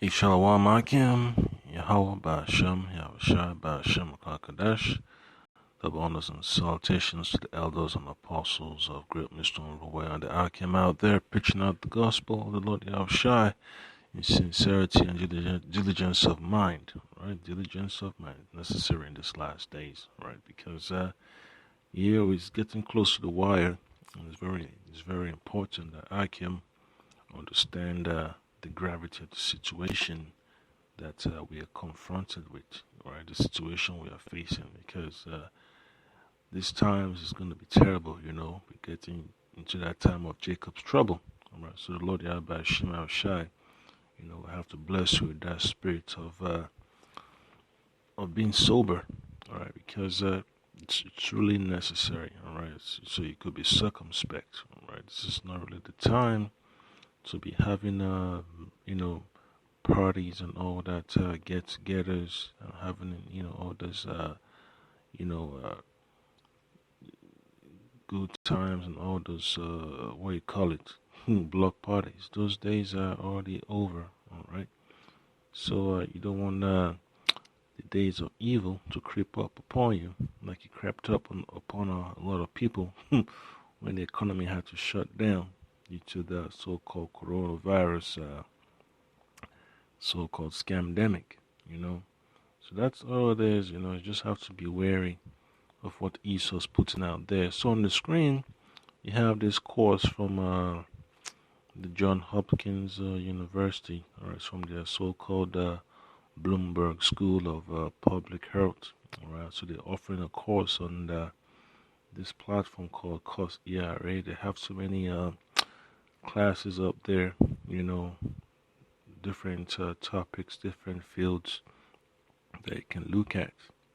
Shalom Akim, Yahweh Ba'Shem, Yahushua Ba'Shem HaKadosh. Double honors and salutations to the elders and apostles of Great Mission Way and the Akim out there preaching out the gospel of the Lord Yahushua in sincerity and diligence of mind, right? Diligence of mind necessary in these last days, right? Because year is getting close to the wire, and it's very important that Akim understand the gravity of the situation that we are confronted with, right? The situation we are facing, because these times is going to be terrible. We're getting into that time of Jacob's trouble, all right? So the Lord Yahweh Shema Shai, we have to bless you with that spirit of being sober, all right? Because it's really necessary, all right? So you could be circumspect, all right? This is not really the time to be having parties and all that get-togethers and having all those you know uh, good times and all those what you call it block parties. Those days are already over. All right, so you don't want the days of evil to creep up upon you like it crept up upon a lot of people when the economy had to shut down due to the so-called coronavirus, so-called scamdemic. you know So that's all it is. You just have to be wary of what Esau's putting out there. So on the screen, you have this course from the John Hopkins University, or it's from their so-called Bloomberg School of Public Health. All right, so they're offering a course on this platform called Course ERA. They have so many classes up there, you know, different topics, different fields that you can look at.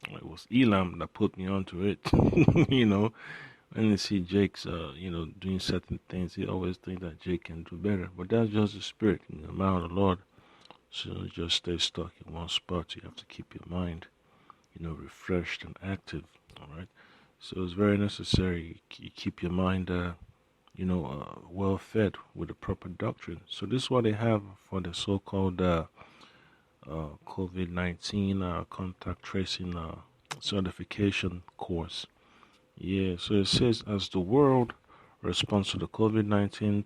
It was Elam that put me onto it. you know, when you see Jake's, doing certain things, he always think that Jake can do better. But that's just the spirit, the mind of the Lord. So just stay stuck in one spot. You have to keep your mind, refreshed and active. All right. So it's very necessary you keep your mind, well fed with the proper doctrine. So this is what they have for the so-called COVID-19 contact tracing certification course. Yeah, so it says as the world responds to the COVID-19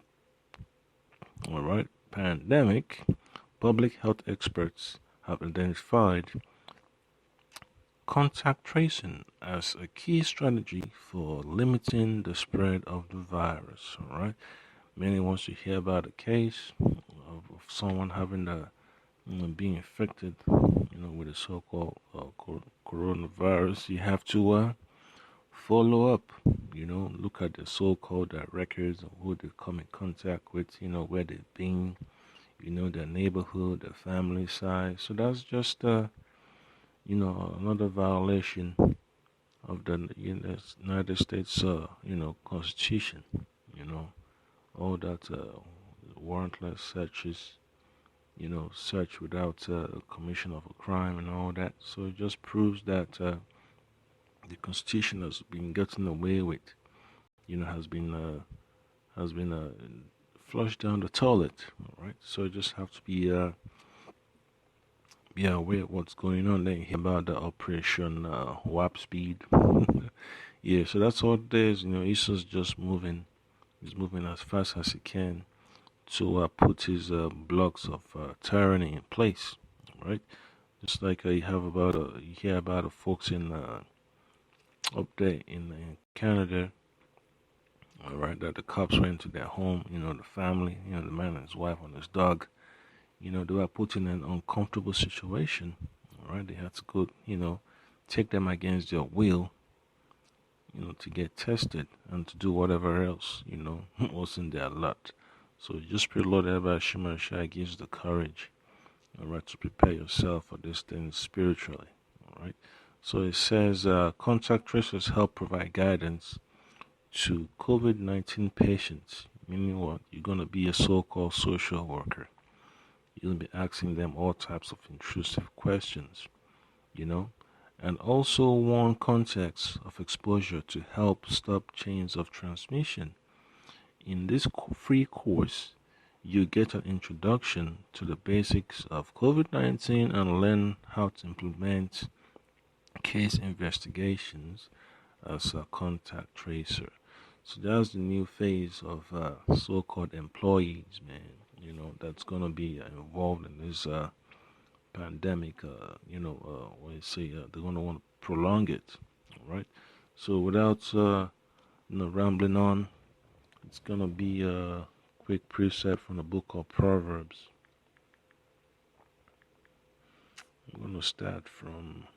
pandemic, public health experts have identified contact tracing as a key strategy for limiting the spread of the virus. All right, many wants to hear about a case of someone having being infected, with the so-called coronavirus. You have to follow up, look at the so-called records of who they come in contact with, where they've been, their neighborhood, their family size. So that's just, another violation of the United States, Constitution, all that warrantless searches, search without commission of a crime and all that. So it just proves that the Constitution has been gotten away with, has been flushed down the toilet. All right, so you just have to be aware of what's going on. Then you hear about the Operation Warp Speed. Yeah, so that's all it is. Esau's just moving. He's moving as fast as he can to put his blocks of tyranny in place. Right, just like you hear about the folks in up there in Canada. All right, that the cops went to their home, the family, the man and his wife and his dog, they were put in an uncomfortable situation. All right, they had to go, take them against their will, to get tested and to do whatever else, was in their lot. So just pray, Lord, ever Shema Shai gives the courage, all right, to prepare yourself for this thing spiritually. All right. So it says contact tracers help provide guidance to COVID-19 patients, meaning what? You're going to be a so-called social worker. You're going to be asking them all types of intrusive questions, and also warn contexts of exposure to help stop chains of transmission. In this free course, you get an introduction to the basics of COVID-19 and learn how to implement case investigations as a contact tracer. So that's the new phase of so-called employees, man. That's gonna be involved in this pandemic. When you say they're gonna want to prolong it, all right? So without rambling on, it's gonna be a quick precept from the book of Proverbs. I'm gonna start from.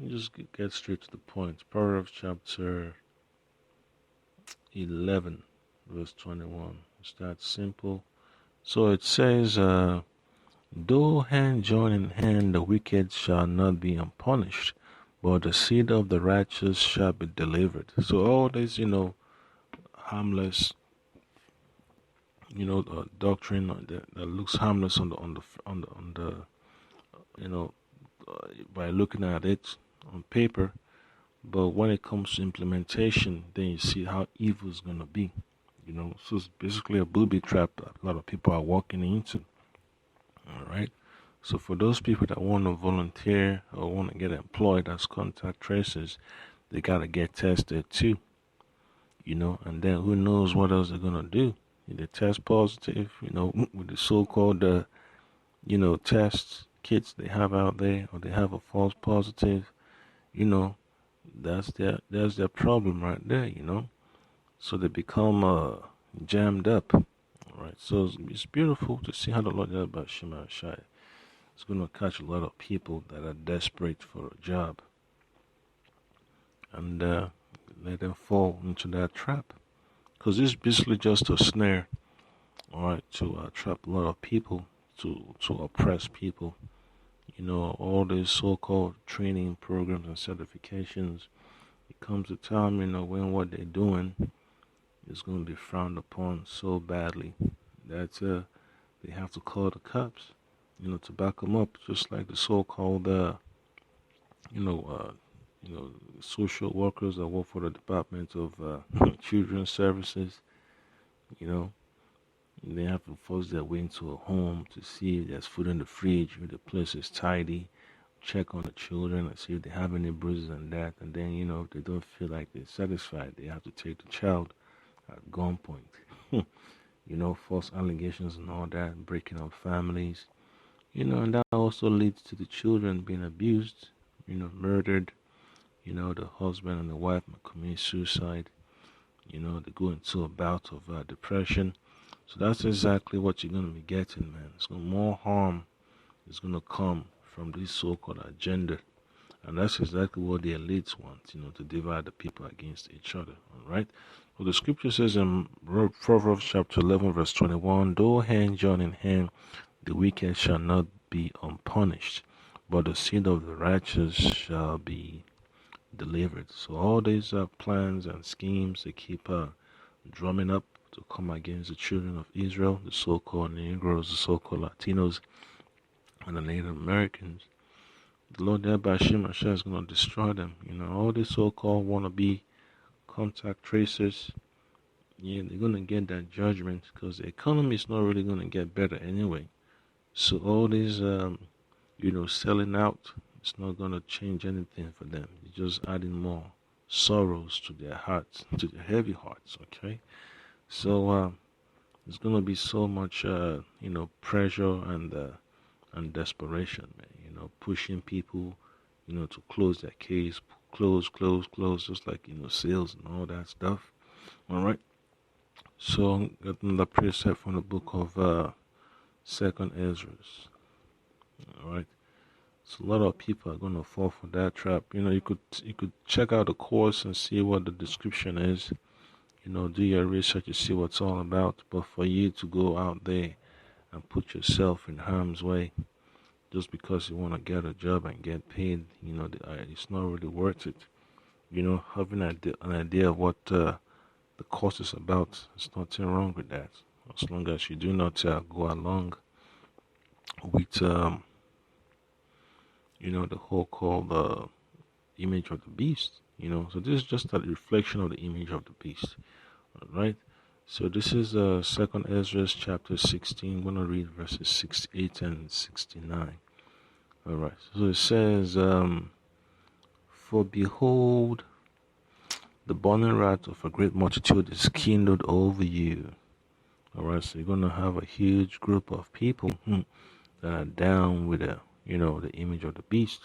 Just get straight to the point. Proverbs chapter 11, verse 21. Start simple. So it says, though hand join in hand, the wicked shall not be unpunished, but the seed of the righteous shall be delivered. So all this, harmless, doctrine that looks harmless by looking at it on paper, but when it comes to implementation, then you see how evil is gonna be. So it's basically a booby trap that a lot of people are walking into. All right. So for those people that want to volunteer or want to get employed as contact tracers, they gotta get tested too. And then who knows what else they're gonna do? If they test positive, with the so-called, test kits they have out there, or they have a false positive, that's their problem right there. So they become jammed up. All right. So it's beautiful to see how the Lord about Shema Shai. It's going to catch a lot of people that are desperate for a job, and let them fall into that trap. Because it's basically just a snare, all right, to trap a lot of people, to oppress people. All these so-called training programs and certifications, it comes a time, when what they're doing is going to be frowned upon so badly that they have to call the cops, to back them up, just like the so-called, social workers that work for the Department of Children's Services. They have to force their way into a home to see if there's food in the fridge, if the place is tidy, check on the children and see if they have any bruises and that. And then, if they don't feel like they're satisfied, they have to take the child at gunpoint. False allegations and all that, breaking up families. And that also leads to the children being abused, murdered. The husband and the wife might commit suicide. They go into a bout of depression. So that's exactly what you're going to be getting, man. More harm is going to come from this so-called agenda. And that's exactly what the elites want, to divide the people against each other, all right? Well, the scripture says in Proverbs chapter 11, verse 21, though hand join in hand, the wicked shall not be unpunished, but the seed of the righteous shall be delivered. So all these plans and schemes they keep drumming up to come against the children of Israel, the so-called Negroes, the so-called Latinos, and the Native Americans. The Lord thereby Hashem is going to destroy them. All these so-called wannabe contact tracers, they're going to get that judgment because the economy is not really going to get better anyway. So all these, selling out, it's not going to change anything for them. It's just adding more sorrows to their hearts, to their heavy hearts, okay? So there's going to be so much, pressure and desperation, man. Pushing people, to close their case, close, just like, sales and all that stuff. All right. So, got another precept from the book of Second Ezra. All right. So a lot of people are going to fall for that trap. You could check out the course and see what the description is. Do your research to see what's all about. But for you to go out there and put yourself in harm's way just because you want to get a job and get paid, it's not really worth it. Having an idea of what the course is about, there's nothing wrong with that. As long as you do not go along with, the whole called image of the beast. So this is just a reflection of the image of the beast. All right. So this is Second Ezra chapter 16. I'm gonna read verses 68 and 69. All right. So it says, "For behold, the burning wrath of a great multitude is kindled over you." All right. So you're gonna have a huge group of people that are down with the image of the beast.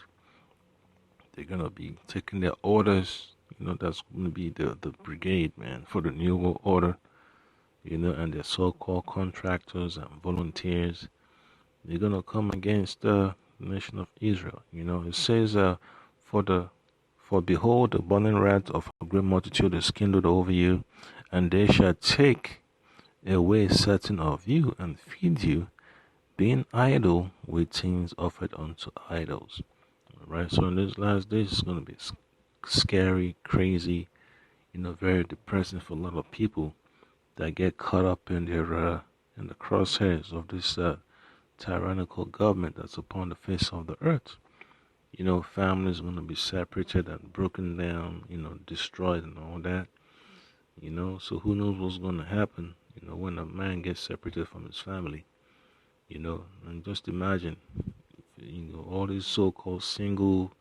They're gonna be taking their orders. That's gonna be the brigade, man, for the New World Order. And their so-called contractors and volunteers. They're gonna come against the nation of Israel. It says, For behold, the burning wrath of a great multitude is kindled over you, and they shall take away certain of you and feed you, being idle with things offered unto idols." All right. So in these last days, it's gonna be scary, crazy, very depressing for a lot of people that get caught up in the crosshairs of this tyrannical government that's upon the face of the earth. Families going to be separated and broken down, destroyed and all that. So who knows what's going to happen, when a man gets separated from his family, and just imagine, all these so-called single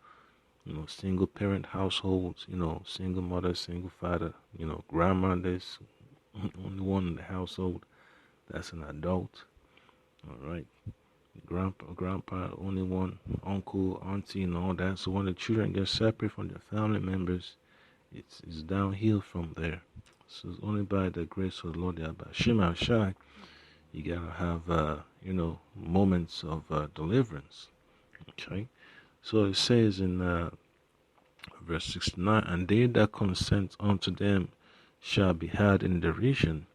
parent households, single mother, single father, grandmothers, only one in the household that's an adult. All right. Grandpa, only one, uncle, auntie, and all that. So when the children get separate from their family members, it's downhill from there. So it's only by the grace of the Lord Yahweh Shai, you gotta have moments of deliverance. Okay. So it says in verse 69, "And they that consent unto them shall be had in derision,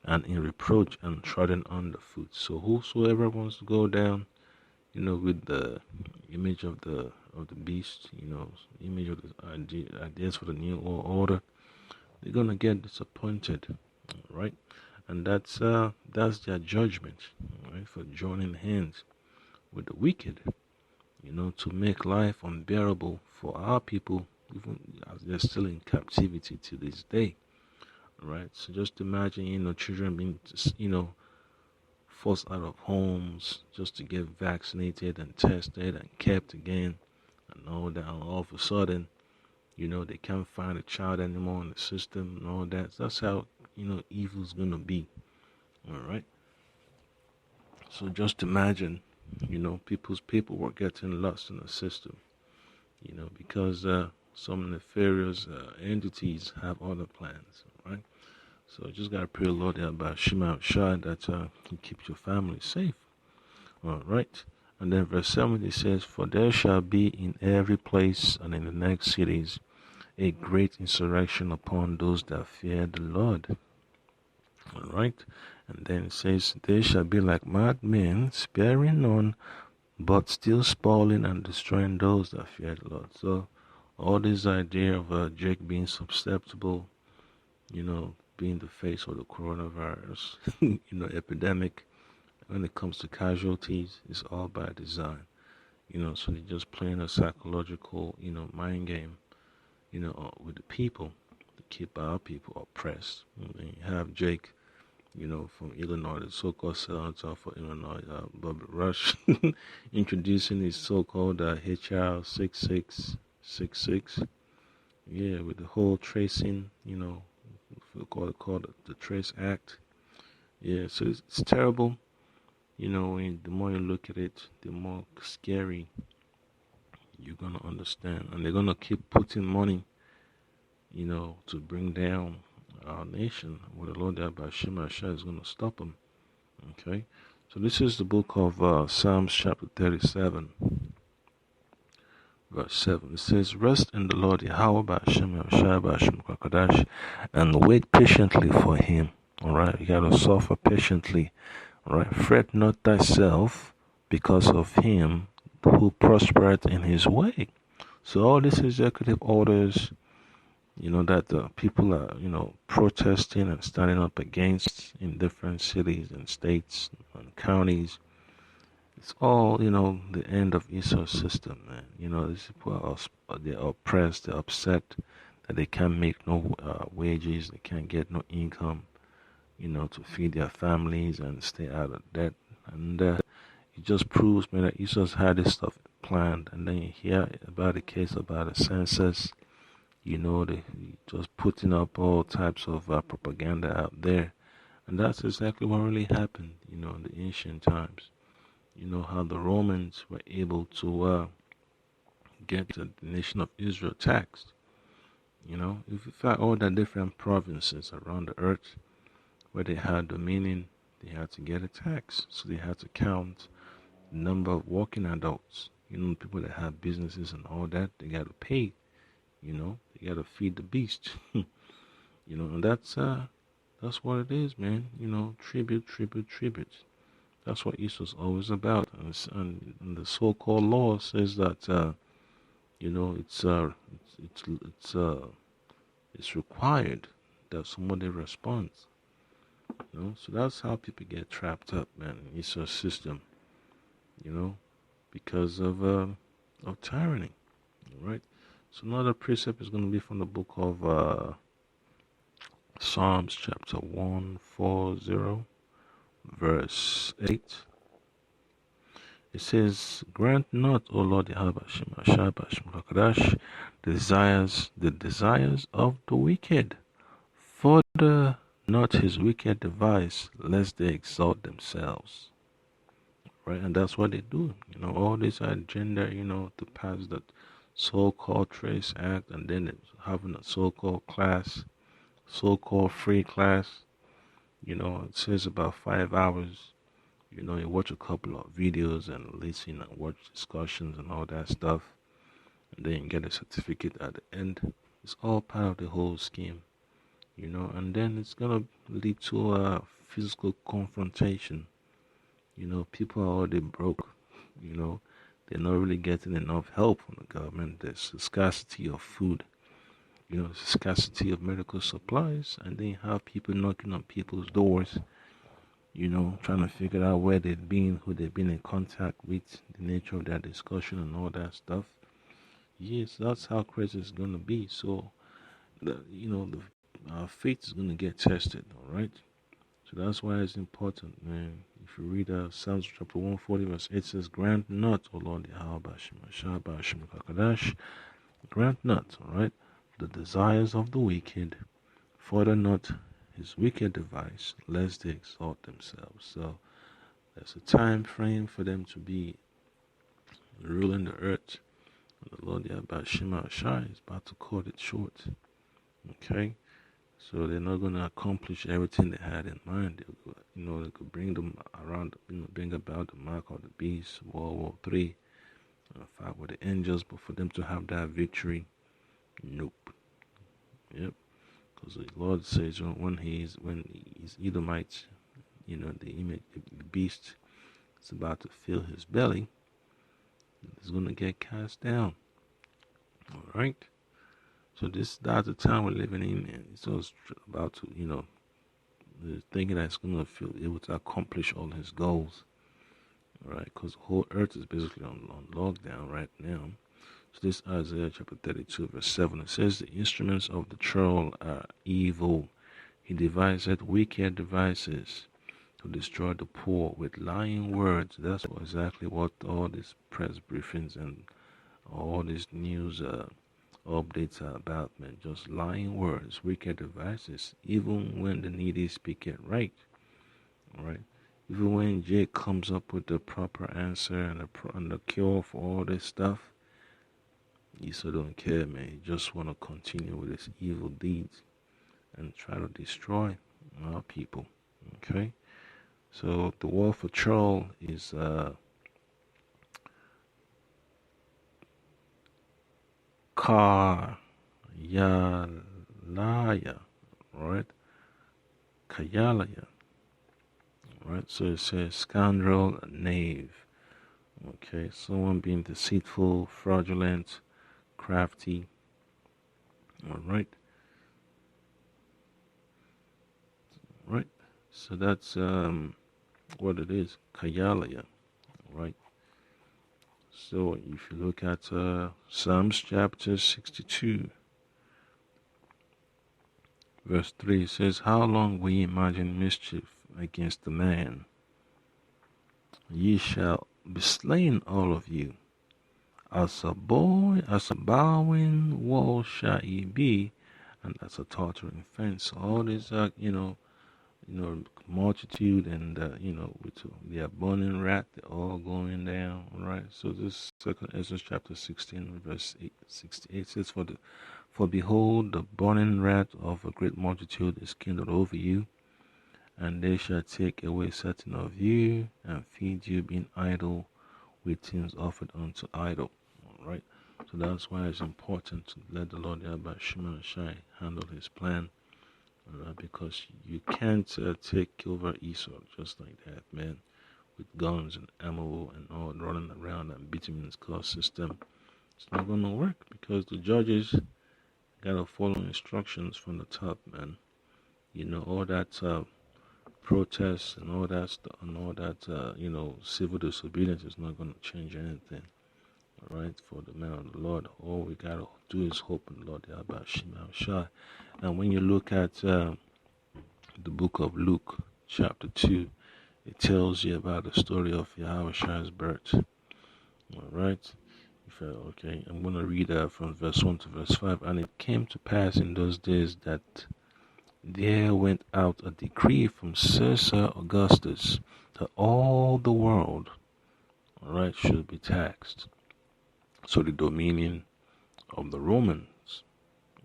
and in reproach and trodden underfoot." So whosoever wants to go down, with the image of the beast, image of the ideas for the new world order, they're gonna get disappointed, right? And that's their judgment, right, for joining hands with the wicked, to make life unbearable for our people, even as they're still in captivity to this day. Right. So just imagine, children being, forced out of homes just to get vaccinated and tested and kept again and all that. And all of a sudden, they can't find a child anymore in the system and all that. So that's how, evil's going to be. All right. So just imagine, people's paperwork getting lost in the system, because some nefarious entities have other plans. Right. So just gotta pray, Lord, about Shema Shai, that He keeps your family safe. All right. And then verse 70 says, "For there shall be in every place and in the next cities a great insurrection upon those that fear the Lord." All right. And then it says, "They shall be like mad men, sparing none, but still spoiling and destroying those that fear the Lord." So all this idea of Jake being susceptible, being the face of the coronavirus, epidemic, when it comes to casualties, it's all by design. So they're just playing a psychological, mind game, with the people to keep our people oppressed. And you have Jake, from Illinois, the so-called senator for Illinois, Bobby Rush, introducing his so-called HR 6666. Yeah, with the whole tracing, called the Trace Act. Yeah, so it's terrible. The more you look at it, the more scary you're gonna understand, and they're gonna keep putting money, to bring down our nation. What the Lord Abba Shema Shah is gonna stop them. Okay, so this is the book of Psalms chapter 37. Verse 7, it says, "Rest in the Lord Yahweh Ba'ashem Yahushua Ba'ashem Kwakadash, and wait patiently for Him." All right, you gotta suffer patiently. All right, "Fret not thyself because of him who prospereth in his way." So all these executive orders, that the people are, protesting and standing up against in different cities and states and counties, it's all, the end of Esau's system, man. These people they're oppressed, they're upset that they can't make no wages, they can't get no income, to feed their families and stay out of debt. And it just proves, man, that Esau's had this stuff planned. And then you hear about the case about the census, they just putting up all types of propaganda out there. And that's exactly what really happened, in the ancient times. How the Romans were able to get the nation of Israel taxed. If you find all the different provinces around the earth where they had dominion, they had to get a tax. So they had to count the number of working adults. People that have businesses and all that, they got to pay. They got to feed the beast. And that's what it is, man. Tribute, tribute, tribute. That's what Esau's always about. And the so-called law says that it's required that somebody responds. So that's how people get trapped up, man, in Esau's system. Because of tyranny. All right. So another precept is going to be from the book of Psalms, chapter 140, verse 8. It says, "Grant not, O Lord Yahweh the desires of the wicked. Further not his wicked device, lest they exalt themselves." Right? And that's what they do. All this agenda, to pass that so-called Trace Act, and then having a so-called class, so-called free class. It says about 5 hours. You watch a couple of videos and listen and watch discussions and all that stuff, and then you get a certificate at the end. It's all part of the whole scheme, and then it's gonna lead to a physical confrontation. People are already broke. They're not really getting enough help from the government. There's a scarcity of food, scarcity of medical supplies, and then you have people knocking on people's doors, trying to figure out where they've been, who they've been in contact with, the nature of their discussion and all that stuff. Yes, that's how crazy it's going to be. So, our faith is going to get tested, all right? So that's why it's important, man. If you read Psalms chapter 140, verse 8 says, "Grant not, O Lord, grant not, all right, the desires of the wicked, further not his wicked device, lest they exalt themselves." So there's a time frame for them to be ruling the earth. And the Lord Yahweh Shai is about to cut it short. Okay? So they're not going to accomplish everything they had in mind. They could bring them around, bring about the mark of the beast, World War III, fight with the angels, but for them to have that victory, nope. Yep. Because the Lord says when he's Edomites, the beast is about to fill his belly, it's going to get cast down. All right. So that's the time we're living in, and it's also about to, thinking that it's going to feel able to accomplish all his goals. All right, because the whole earth is basically on lockdown right now. So this Isaiah chapter 32, verse 7, it says, "The instruments of the troll are evil. He devised wicked devices to destroy the poor with lying words." That's exactly what all these press briefings and all these news updates are about, man. Just lying words, wicked devices, even when the needy speak it right. Alright? Even when Jake comes up with the proper answer and the cure for all this stuff, you still don't care, man. You just want to continue with his evil deeds and try to destroy our people. Okay? So the war for troll is Kayalaya, right? Kayalaya, right? So it says scoundrel, knave. Okay, someone being deceitful, fraudulent, crafty. All right, right. So that's what it is, Kayalaya, right? So if you look at Psalms chapter 62, Verse 3 says, How long will ye imagine mischief against the man? Ye shall be slain all of you. As a bowing wall shall ye be, and as a tottering fence. All these are, multitude and with the abundant wrath, they're all going down, right? So this second Ezra chapter 16, verse 68 says, For behold, the burning wrath of a great multitude is kindled over you, and they shall take away certain of you and feed you, being idle with things offered unto idol. All right. So that's why it's important to let the Lord Yahweh Shema Shai handle his plan, because you can't take over Esau just like that, man, with guns and ammo and all running around and beating his court system. It's not gonna work because the judges gotta follow instructions from the top, man. All that protests and all that stuff and all that civil disobedience is not gonna change anything. All right, for the man of the Lord, all we gotta do is hope in the Lord Yahweh Shema Shai. And when you look at the book of Luke, chapter 2, it tells you about the story of Yahweh Shai's birth. All right. Okay, I'm going to read from verse 1 to verse 5. And it came to pass in those days that there went out a decree from Caesar Augustus that all the world, all right, should be taxed. So the dominion of the Romans,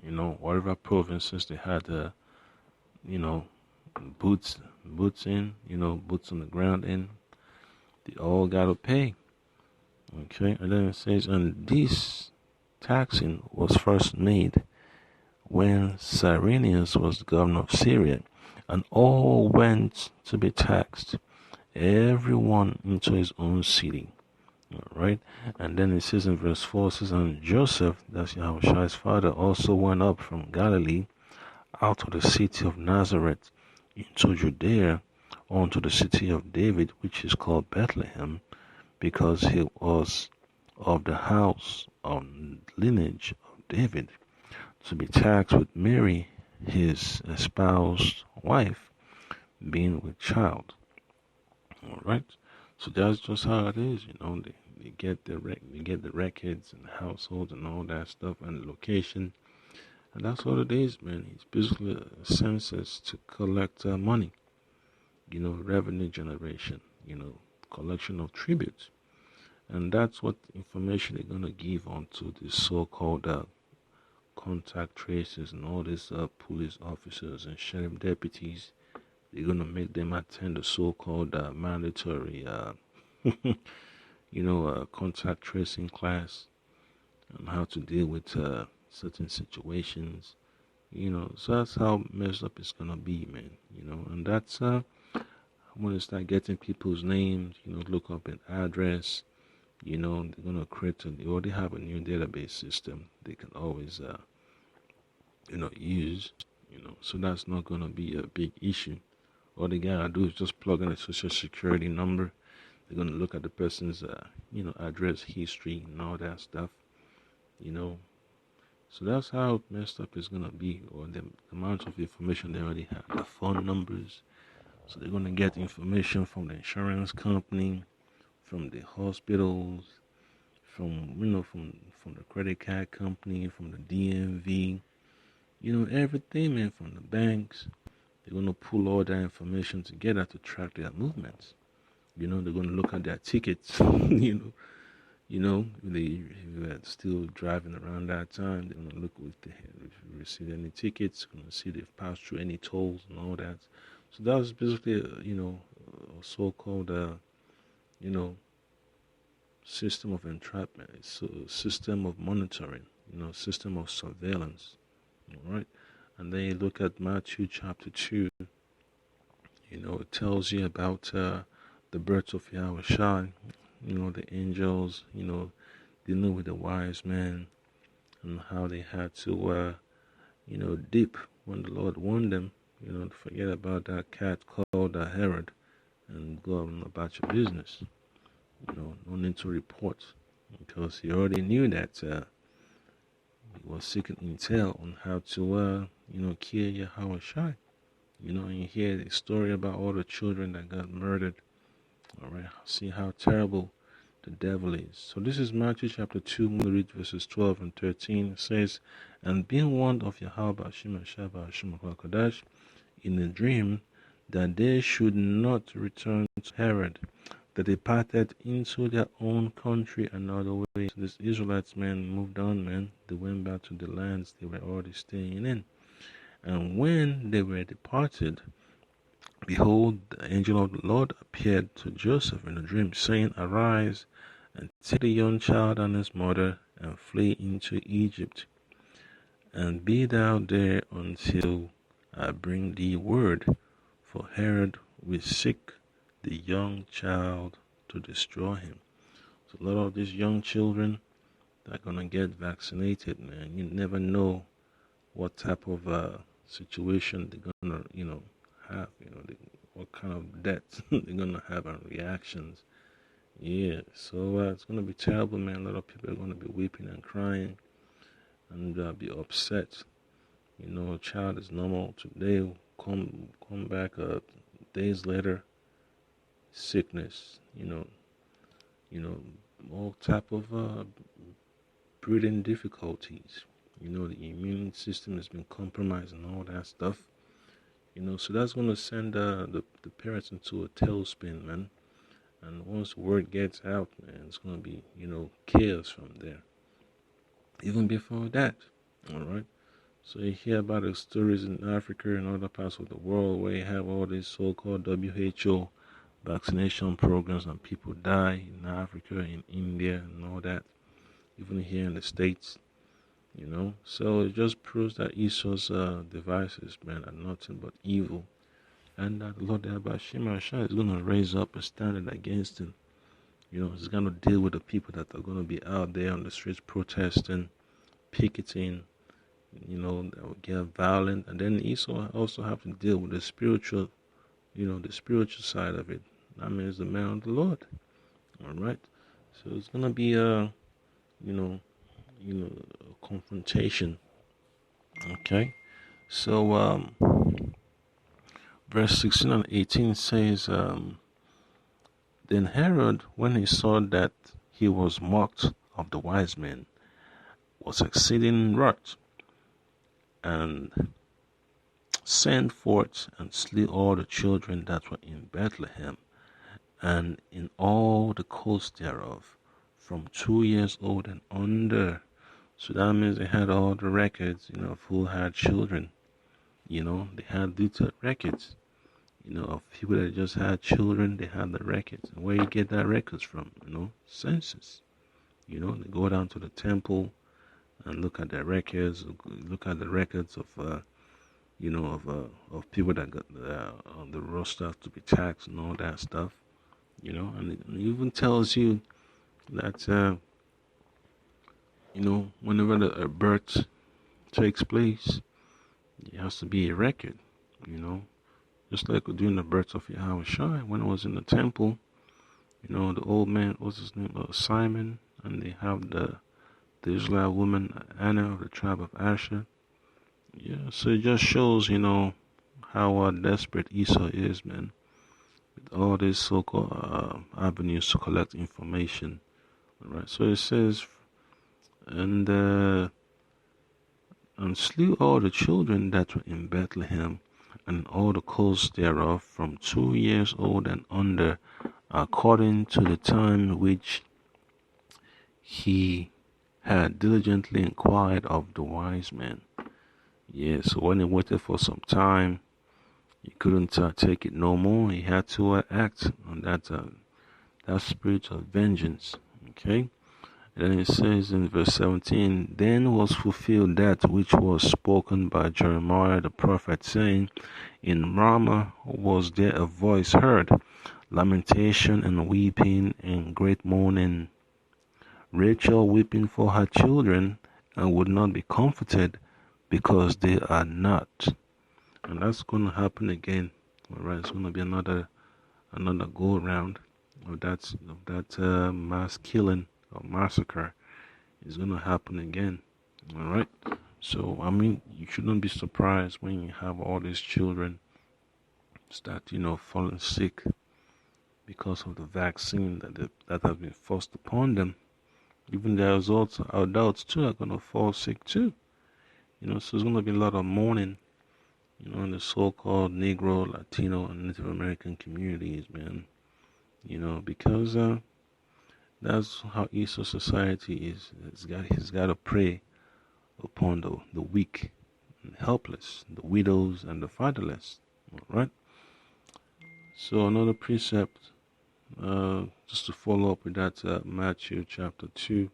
whatever provinces they had, boots on the ground in, they all got to pay. Okay, and then it says, and this taxing was first made when Cyrenius was the governor of Syria, and all went to be taxed, everyone into his own city. All right, and then it says in verse 4, it says, and Joseph, that's Yahushai's father, also went up from Galilee out of the city of Nazareth into Judea unto the city of David, which is called Bethlehem, because he was of the house of lineage of David, to be taxed with Mary, his espoused wife, being with child. All right, so that's just how it is. They get the records and households and all that stuff and the location, and that's what it is, man. It's basically a census to collect money, revenue generation, collection of tributes. And that's what information they're going to give onto the so-called contact tracers and all these police officers and sheriff deputies. They're going to make them attend the so-called mandatory, contact tracing class and how to deal with certain situations. So that's how messed up it's going to be, man. And that's when they start getting people's names, look up an address. They're going to they already have a new database system they can always, use, so that's not going to be a big issue. All they got to do is just plug in a social security number. They're going to look at the person's, address history and all that stuff, So that's how messed up it's going to be, or the amount of information they already have, the phone numbers. So they're going to get information from the insurance company, from the hospitals, from the credit card company, from the DMV, everything, man, from the banks. They're going to pull all that information together to track their movements. They're going to look at their tickets, if they were still driving around that time. They're going to look if you received any tickets, going to see if they've passed through any tolls and all that. So that's basically, a so-called, system of entrapment. It's a system of monitoring, system of surveillance. All right. And then you look at Matthew chapter 2, it tells you about the birth of Yahweh Shai, the angels, dealing with the wise men and how they had to, dip when the Lord warned them, to forget about that cat called Herod and go on about your business. No need to report, because he already knew that He was seeking intel on how to, kill Yahweh Shai. And you hear the story about all the children that got murdered. All right, see how terrible the devil is. So this is Matthew chapter 2. I'm going to read verses 12 and 13. It says, "And being warned of Yahweh Shema Shabbat Shema Kodash in a dream, that they should not return to Herod, that they departed into their own country another way." So these Israelites, man, moved on, man. They went back to the lands they were already staying in. And when they were departed, behold, the angel of the Lord appeared to Joseph in a dream, saying, "Arise, and take the young child and his mother, and flee into Egypt, and be thou there until I bring thee word, for Herod will seek the young child to destroy him." So a lot of these young children that are gonna get vaccinated, man. You never know what type of situation they're gonna, have. What kind of death they're gonna have and reactions. Yeah, so it's gonna be terrible, man. A lot of people are gonna be weeping and crying and be upset. A child is normal today, come back days later, sickness. All type of breathing difficulties. The immune system has been compromised and all that stuff. So that's going to send the parents into a tailspin, man. And once the word gets out, man, it's going to be, chaos from there. Even before that, all right? So you hear about the stories in Africa and other parts of the world where you have all these so-called WHO vaccination programs and people die in Africa, in India, and all that. Even here in the States, So it just proves that Esau's devices, man, are nothing but evil. And that Lord Shema Shai is going to raise up a standard against him. He's going to deal with the people that are going to be out there on the streets protesting, picketing, that will get violent. And then Esau also have to deal with the spiritual, the spiritual side of it. That means the man of the Lord. All right. So it's going to be a confrontation. Okay. So verse 16 and 18 says, "Then Herod, when he saw that he was mocked of the wise men, was exceeding wroth, and sent forth and slew all the children that were in Bethlehem, and in all the coast thereof, from 2 years old and under." So that means they had all the records, of who had children. They had detailed records, of people that just had children. They had the records. And where you get that records from? Census. They go down to the temple and look at their records. Look at the records of, of people that got on the roster to be taxed and all that stuff. And it even tells you that, whenever a birth takes place, there has to be a record, Just like during the birth of Yahweh Shai, when it was in the temple, the old man, what's his name, Simon, and they have the Israelite woman, Anna of the tribe of Asher. Yeah, so it just shows, how desperate Esau is, man, with all these so-called avenues to collect information. All right, so it says, and slew all the children that were in Bethlehem, and all the coasts thereof, from 2 years old and under, according to the time which he had diligently inquired of the wise men. Yeah, so when he waited for some time, he couldn't take it no more. He had to act on that spirit of vengeance. Okay? And then it says in verse 17, "Then was fulfilled that which was spoken by Jeremiah the prophet, saying, In Ramah was there a voice heard, lamentation and weeping and great mourning, Rachel weeping for her children, and would not be comforted, because they are not." And that's going to happen again. All right, it's going to be another go around of that mass killing or massacre is going to happen again. All right. So I mean, you shouldn't be surprised when you have all these children start, falling sick because of the vaccine that has been forced upon them. Even the adults too are gonna fall sick too. So there's gonna be a lot of mourning, in the so-called Negro, Latino, and Native American communities, man. Because that's how Eastern society is. He's got to prey upon the weak and helpless, the widows and the fatherless. All right. So another precept, just to follow up with that, Matthew chapter 2,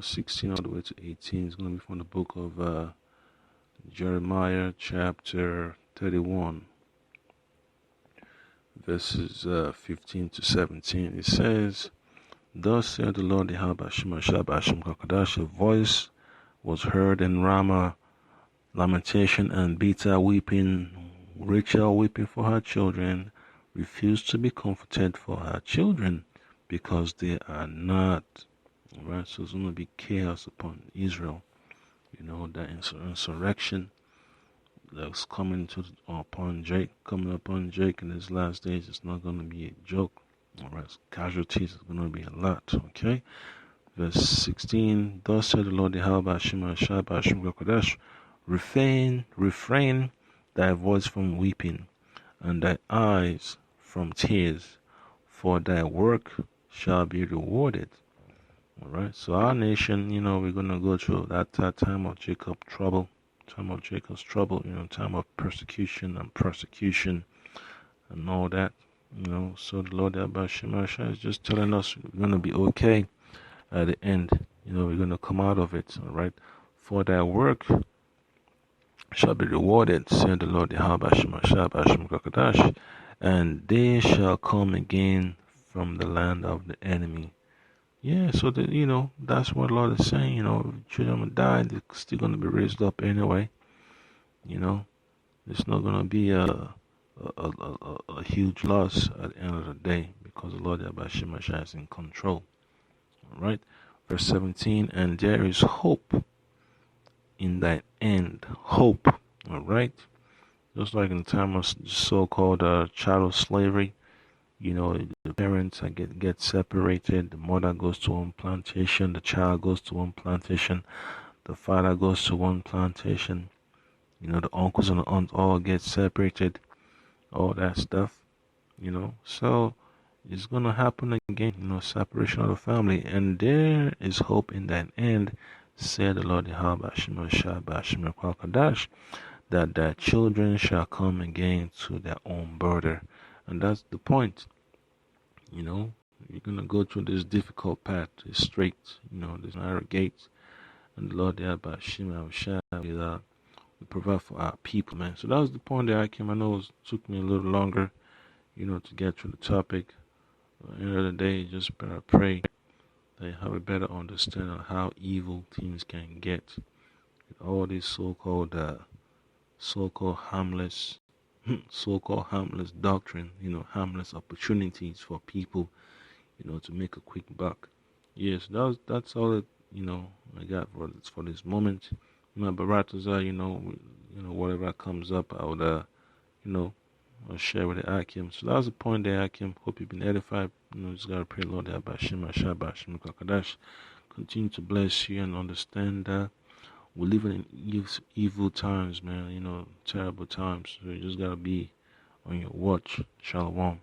16 all the way to 18 is going to be from the book of Jeremiah chapter 31, verses 15 to 17. It says, "Thus saith the Lord Yahweh Hashem Kakadash, a voice was heard in Ramah, lamentation and bitter weeping, Rachel weeping for her children, refused to be comforted for her children, because they are not." All right, so it's going to be chaos upon Israel. That insurrection that's coming upon Jake in his last days. It's not going to be a joke. All right, casualties is going to be a lot. Okay, verse 16. Thus said the Lord Yahweh Hashem Kodesh, refrain thy voice from weeping, and thy eyes from tears, for thy work shall be rewarded. All right, so our nation, we're gonna go through that time of Jacob's trouble, time of persecution and all that. So the Lord Abba Shemasha is just telling us we're gonna be okay at the end. We're gonna come out of it. All right, for thy work shall be rewarded, said the Lord Yahweh Shemashah, and they shall come again from the land of the enemy. Yeah, so that's what the Lord is saying. Children will die, they're still gonna be raised up anyway. It's not gonna be a huge loss at the end of the day, because the Lord Yahweh Shemashah is in control. All right, verse 17, and there is hope in that end. Hope. All right, just like in the time of so-called chattel slavery. The parents get separated. The mother goes to one plantation, the child goes to one plantation, the father goes to one plantation. The uncles and the aunts all get separated, all that stuff. So it's gonna happen again. Separation of the family, and there is hope in that end, said the Lord Yahweh that their children shall come again to their own border, and that's the point. You're gonna go through this difficult path. It's straight. There's narrow gates, and the Lord Yahweh will provide for our people, man. So that was the point that I came. I know it took me a little longer, to get through the topic. At the end of the day, just better pray that you have a better understanding of how evil things can get. All these so-called harmless so-called harmless doctrine, harmless opportunities for people, to make a quick buck. Yes, that's all that I got for this moment. But Barataza, whatever comes up, I would I'll share with the Akim. So that was the point there, Akim. Hope you've been edified. Just gotta pray, Lord, that Bashim Shabashim Kakadash continue to bless you and understand that we're living in evil times, man. Terrible times. So you just gotta be on your watch. Shalom.